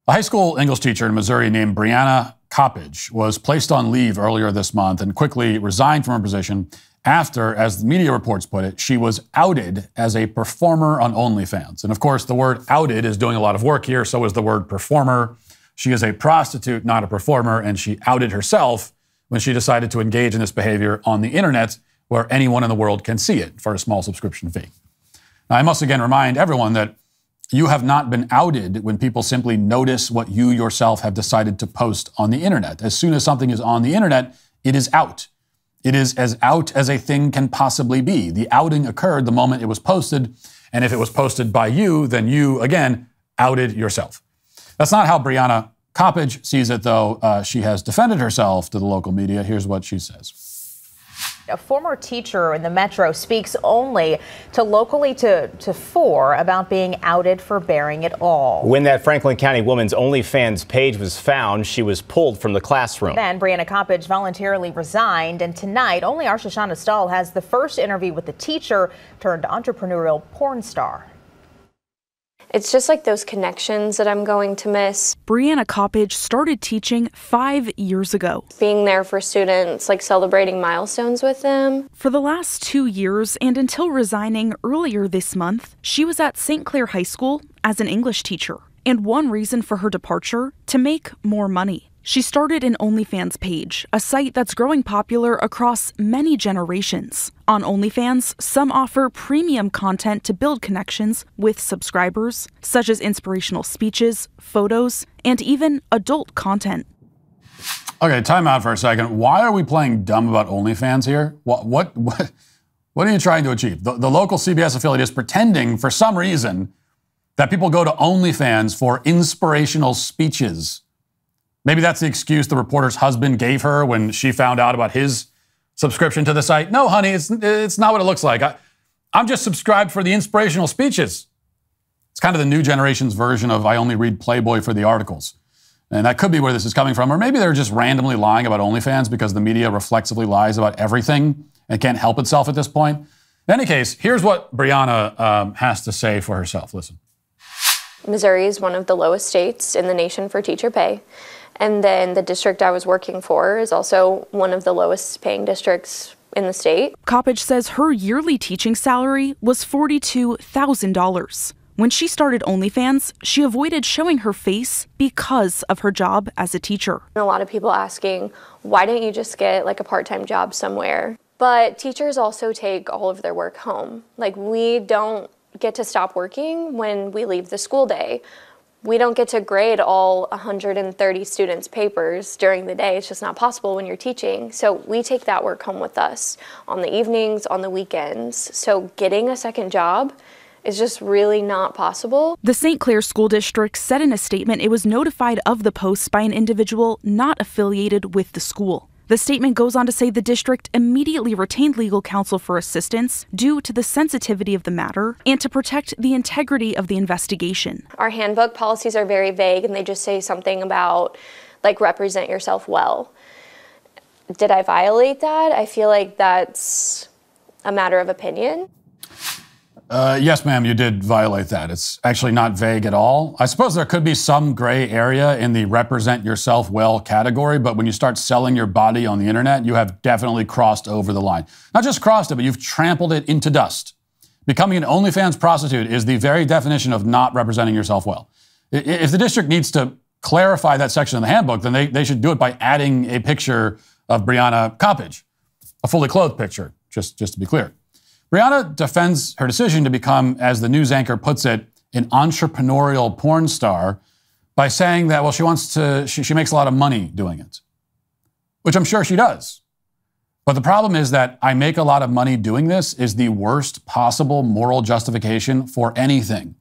A high school English teacher in Missouri named Brianna Coppage was placed on leave earlier this month and quickly resigned from her position after, as the media reports put it, she was outed as a performer on OnlyFans. And of course, the word outed is doing a lot of work here, so is the word performer. She is a prostitute, not a performer, and she outed herself when she decided to engage in this behavior on the internet where anyone in the world can see it for a small subscription fee. Now, I must again remind everyone that you have not been outed when people simply notice what you yourself have decided to post on the internet. As soon as something is on the internet, it is out. It is as out as a thing can possibly be. The outing occurred the moment it was posted, and if it was posted by you, then you, again, outed yourself. That's not how Brianna Coppage sees it, though. She has defended herself to the local media. Here's what she says. A former teacher in the Metro speaks only to locally to 4 about being outed for bearing it all. When that Franklin County woman's OnlyFans page was found, she was pulled from the classroom. Then Brianna Coppage voluntarily resigned, and tonight only our Shoshana Stahl has the first interview with the teacher turned entrepreneurial porn star. It's just like those connections that I'm going to miss. Brianna Coppage started teaching 5 years ago. Being there for students, like celebrating milestones with them. For the last 2 years and until resigning earlier this month, she was at St. Clair High School as an English teacher. And one reason for her departure, to make more money. She started an OnlyFans page, a site that's growing popular across many generations. On OnlyFans, some offer premium content to build connections with subscribers, such as inspirational speeches, photos, and even adult content. Okay, time out for a second. Why are we playing dumb about OnlyFans here? What are you trying to achieve? The local CBS affiliate is pretending, for some reason, that people go to OnlyFans for inspirational speeches. Maybe that's the excuse the reporter's husband gave her when she found out about his subscription to the site. No, honey, it's not what it looks like. I'm just subscribed for the inspirational speeches. It's kind of the new generation's version of I only read Playboy for the articles. And that could be where this is coming from. Or maybe they're just randomly lying about OnlyFans because the media reflexively lies about everything and can't help itself at this point. In any case, here's what Brianna has to say for herself. Listen. Missouri is one of the lowest states in the nation for teacher pay. And then the district I was working for is also one of the lowest paying districts in the state. Coppage says her yearly teaching salary was $42,000. When she started OnlyFans, she avoided showing her face because of her job as a teacher. A lot of people asking, why didn't you just get like a part-time job somewhere? But teachers also take all of their work home. Like, we don't get to stop working when we leave the school day. We don't get to grade all 130 students' papers during the day. It's just not possible when you're teaching. So we take that work home with us on the evenings, on the weekends. So getting a second job is just really not possible. The St. Clair School District said in a statement it was notified of the posts by an individual not affiliated with the school. The statement goes on to say the district immediately retained legal counsel for assistance due to the sensitivity of the matter and to protect the integrity of the investigation. Our handbook policies are very vague, and they just say something about, like, represent yourself well. Did I violate that? I feel like that's a matter of opinion. Yes, ma'am, you did violate that. It's actually not vague at all. I suppose there could be some gray area in the represent yourself well category, but when you start selling your body on the internet, you have definitely crossed over the line. Not just crossed it, but you've trampled it into dust. Becoming an OnlyFans prostitute is the very definition of not representing yourself well. If the district needs to clarify that section of the handbook, then they should do it by adding a picture of Brianna Coppage, a fully clothed picture, just to be clear. Brianna defends her decision to become, as the news anchor puts it, an entrepreneurial porn star by saying that, well, she makes a lot of money doing it, which I'm sure she does. But the problem is that I make a lot of money doing this is the worst possible moral justification for anything.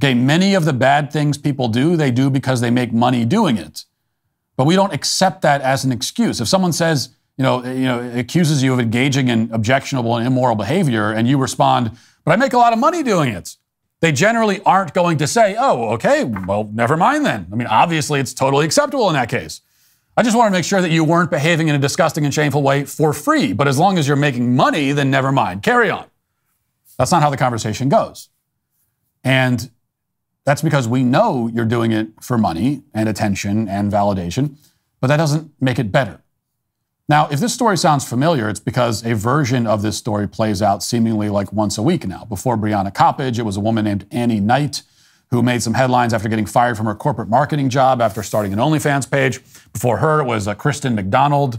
Okay, many of the bad things people do, they do because they make money doing it. But we don't accept that as an excuse. If someone says, accuses you of engaging in objectionable and immoral behavior, and you respond, but I make a lot of money doing it, they generally aren't going to say, oh, okay, well, never mind then. I mean, obviously, it's totally acceptable in that case. I just want to make sure that you weren't behaving in a disgusting and shameful way for free. But as long as you're making money, then never mind. Carry on. That's not how the conversation goes. And That's because we know you're doing it for money and attention and validation, but that doesn't make it better. Now, if this story sounds familiar, it's because a version of this story plays out seemingly like once a week now. Before Brianna Coppage, it was a woman named Annie Knight who made some headlines after getting fired from her corporate marketing job after starting an OnlyFans page. Before her, it was Kristen McDonald,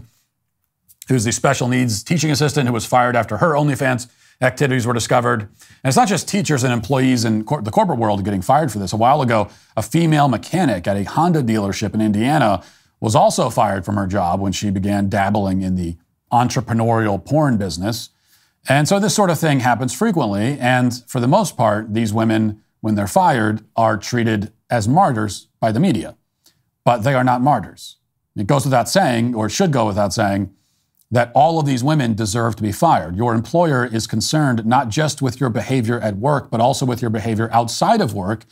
who's the special needs teaching assistant who was fired after her OnlyFans activities were discovered. And it's not just teachers and employees in the corporate world getting fired for this. A while ago, a female mechanic at a Honda dealership in Indiana was also fired from her job when she began dabbling in the entrepreneurial porn business. And so this sort of thing happens frequently. And for the most part, these women, when they're fired, are treated as martyrs by the media. But they are not martyrs. It goes without saying, or it should go without saying, that all of these women deserve to be fired. Your employer is concerned not just with your behavior at work, but also with your behavior outside of work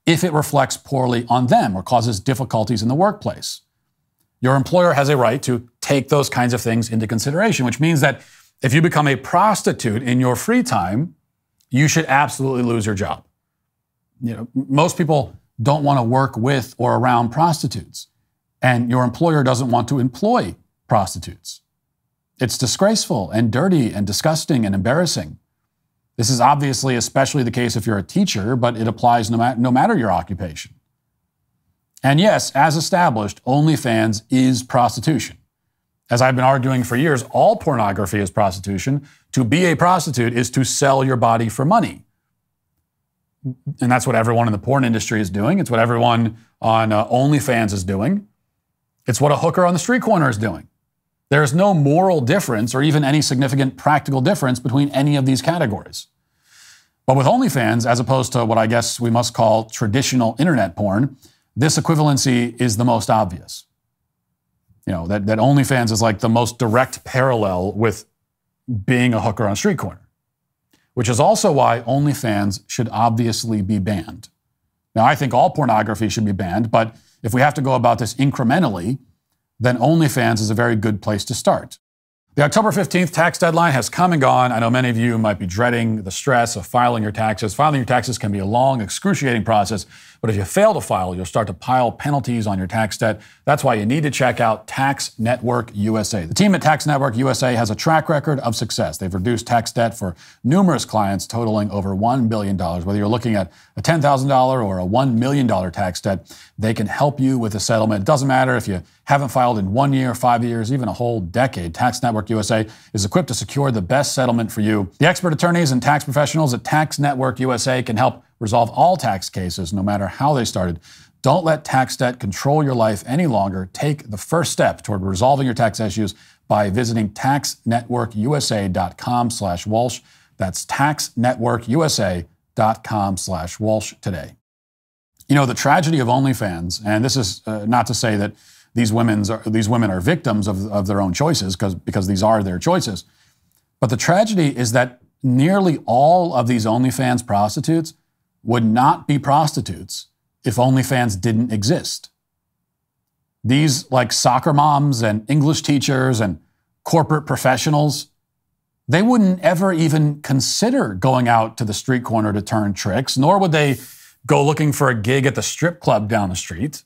if it reflects poorly on them or causes difficulties in the workplace. Your employer has a right to take those kinds of things into consideration, which means that if you become a prostitute in your free time, you should absolutely lose your job. Most people don't want to work with or around prostitutes, and your employer doesn't want to employ prostitutes. It's disgraceful and dirty and disgusting and embarrassing. This is obviously especially the case if you're a teacher, but it applies no matter your occupation. And yes, as established, OnlyFans is prostitution. As I've been arguing for years, all pornography is prostitution. To be a prostitute is to sell your body for money. And that's what everyone in the porn industry is doing. It's what everyone on OnlyFans is doing. It's what a hooker on the street corner is doing. There is no moral difference or even any significant practical difference between any of these categories. But with OnlyFans, as opposed to what I guess we must call traditional internet porn, this equivalency is the most obvious. That OnlyFans is like the most direct parallel with being a hooker on a street corner, which is also why OnlyFans should obviously be banned. Now, I think all pornography should be banned, but if we have to go about this incrementally, then OnlyFans is a very good place to start. The October 15th tax deadline has come and gone. I know many of you might be dreading the stress of filing your taxes. Filing your taxes can be a long, excruciating process, but if you fail to file, you'll start to pile penalties on your tax debt. That's why you need to check out Tax Network USA. The team at Tax Network USA has a track record of success. They've reduced tax debt for numerous clients totaling over $1 billion. Whether you're looking at a $10,000 or a $1 million tax debt, they can help you with a settlement. It doesn't matter if you haven't filed in 1 year, 5 years, even a whole decade. Tax Network USA is equipped to secure the best settlement for you. The expert attorneys and tax professionals at Tax Network USA can help resolve all tax cases, no matter how they started. Don't let tax debt control your life any longer. Take the first step toward resolving your tax issues by visiting taxnetworkusa.com/Walsh. That's taxnetworkusa.com/Walsh today. The tragedy of OnlyFans, and this is not to say that these women are victims of their own choices, because these are their choices. But the tragedy is that nearly all of these OnlyFans prostitutes would not be prostitutes if OnlyFans didn't exist. These, like soccer moms and English teachers and corporate professionals, they wouldn't ever even consider going out to the street corner to turn tricks, nor would they go looking for a gig at the strip club down the street.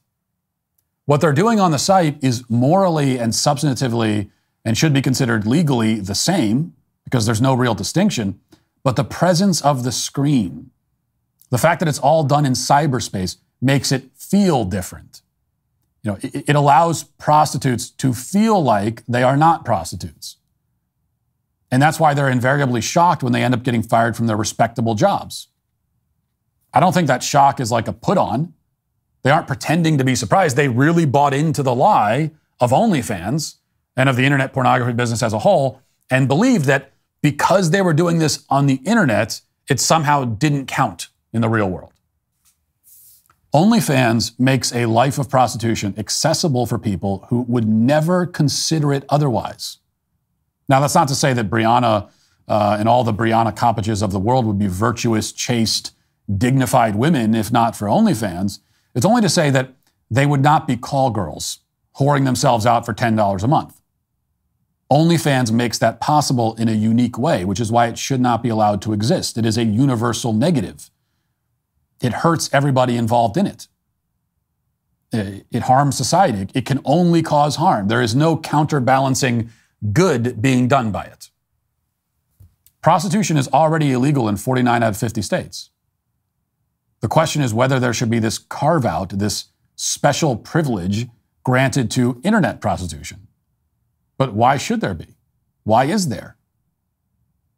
What they're doing on the site is morally and substantively, and should be considered legally, the same, because there's no real distinction. But the presence of the screen, the fact that it's all done in cyberspace, makes it feel different. It allows prostitutes to feel like they are not prostitutes. And that's why they're invariably shocked when they end up getting fired from their respectable jobs. I don't think that shock is like a put on. They aren't pretending to be surprised. They really bought into the lie of OnlyFans and of the internet pornography business as a whole, and believed that because they were doing this on the internet, it somehow didn't count in the real world. OnlyFans makes a life of prostitution accessible for people who would never consider it otherwise. Now, that's not to say that Brianna and all the Brianna Coppages of the world would be virtuous, chaste, dignified women if not for OnlyFans. It's only to say that they would not be call girls, whoring themselves out for $10 a month. OnlyFans makes that possible in a unique way, which is why it should not be allowed to exist. It is a universal negative. It hurts everybody involved in it. It harms society. It can only cause harm. There is no counterbalancing good being done by it. Prostitution is already illegal in 49 out of 50 states. The question is whether there should be this carve-out, this special privilege granted to internet prostitution. But why should there be? Why is there?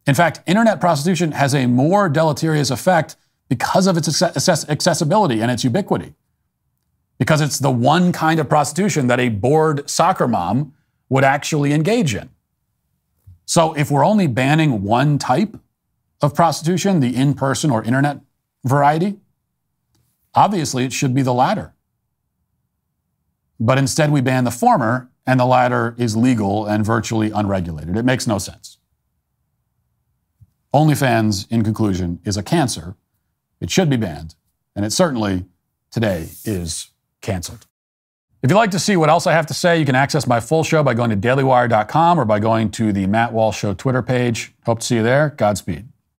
In fact, internet prostitution has a more deleterious effect because of its accessibility and its ubiquity. Because it's the one kind of prostitution that a bored soccer mom would actually engage in. So if we're only banning one type of prostitution, the in-person or internet variety, obviously it should be the latter. But instead we ban the former, and the latter is legal and virtually unregulated. It makes no sense. OnlyFans, in conclusion, is a cancer. It should be banned, and it certainly, today, is canceled. If you'd like to see what else I have to say, you can access my full show by going to dailywire.com or by going to the Matt Walsh Show Twitter page. Hope to see you there. Godspeed.